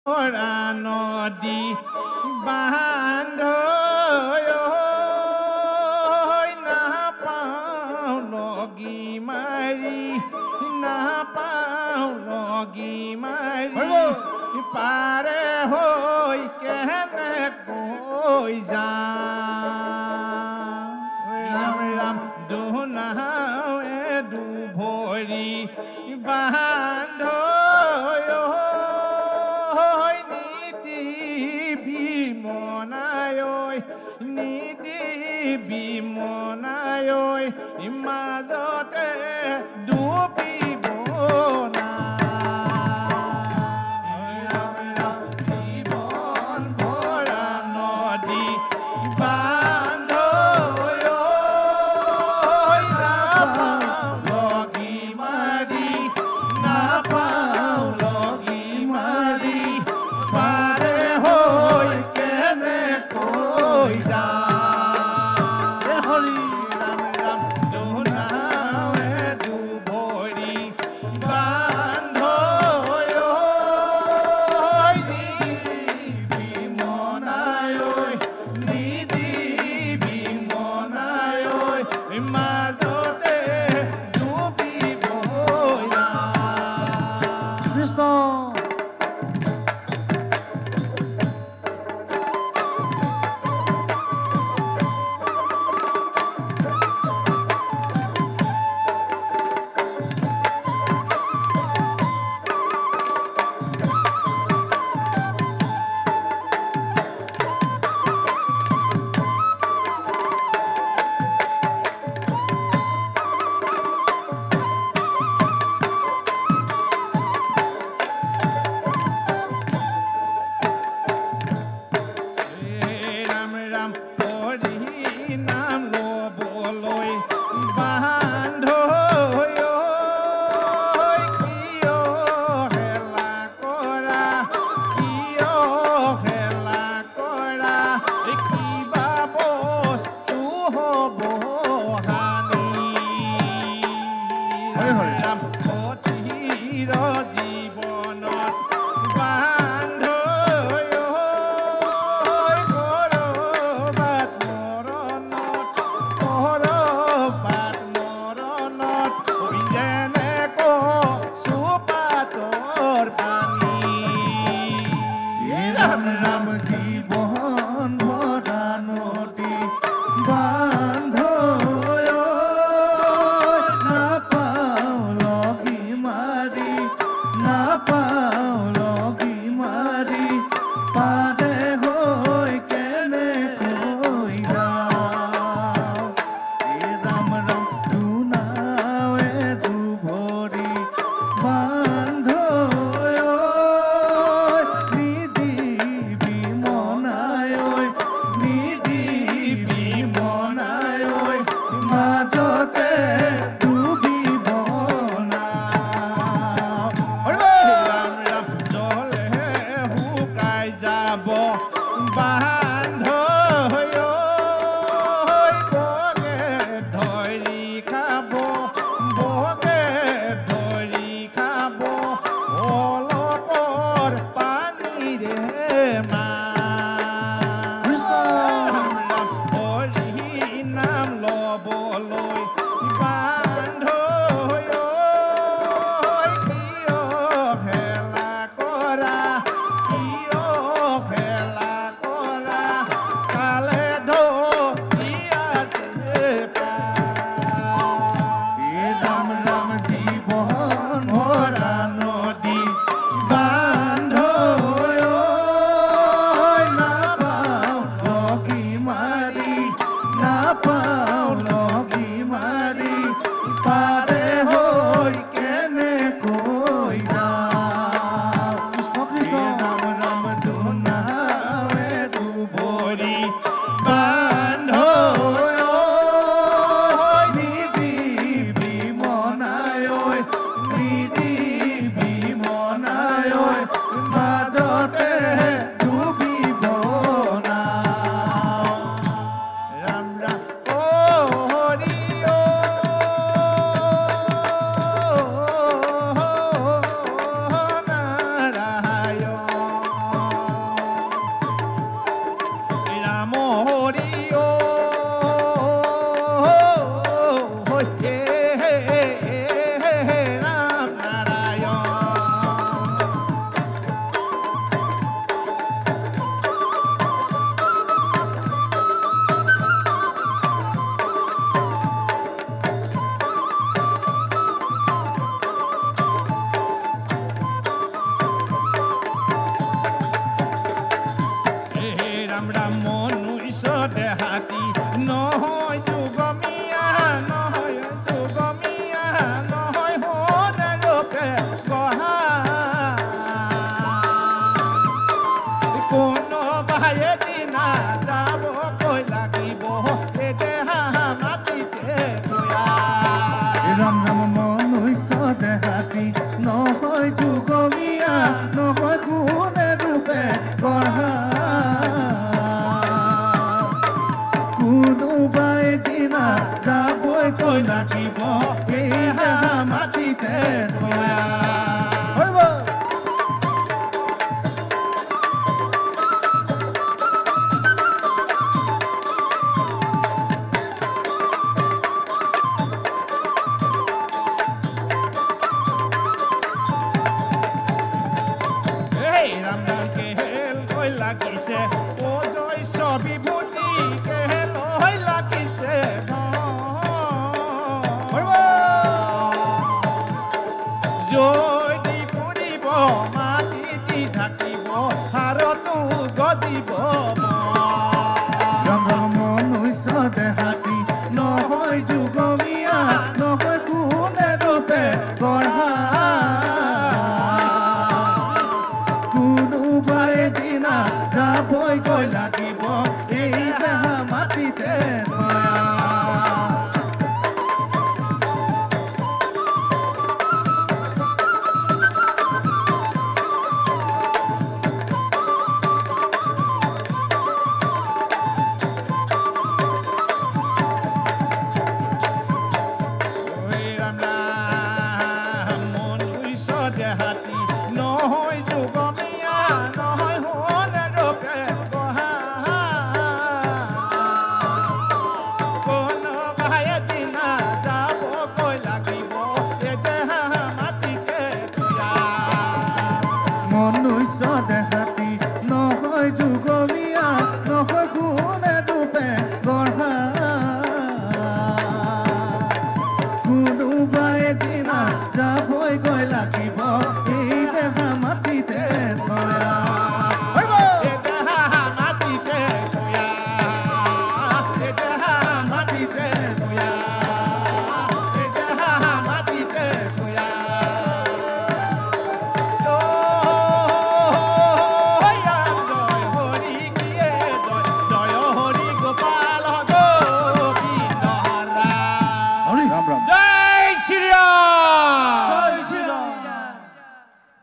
নদী বান্ধ নাপাওঁ লগি মাৰি নাপাওঁ লগি মাৰি পাৰে হৈ কেনেকৈ যাম ৰাম ৰাম দুনাৱে দুভৰি বান্ধ বিমনায় মাজতে ডুবিব না জীৱন ভৰা নদী বান্ধ নাপাওঁ লগি মাৰি নাপাওঁ লগি মাৰি পাৰে হৈ কেনেকৈ যাম কোনোবাই এদিনা যাব কৈ লাগিব এই দেহা মাটিতে থোৱা ৰাম ৰাম মনুষ্য দেহাতি নহয় যুগমীয়া নহয় কোনে ৰূপে গঢ়া কোনোবাই দিনা যাবই কৈ লাগিব এই দেহা মাটিতে থোৱা লাগিছে ও জয় বিভূতি কেহেল হৈ লাগিছে জয় দি ফুৰিব মাটি দি ঢাকিব হাৰতো গদিব ৰাম ৰাম মনুষ্য দেহাতি নহয় যুগমীয়া নহয় কোনে ৰূপে গঢ়া কোনোবাই দিনা যাবই কৈ লাগিব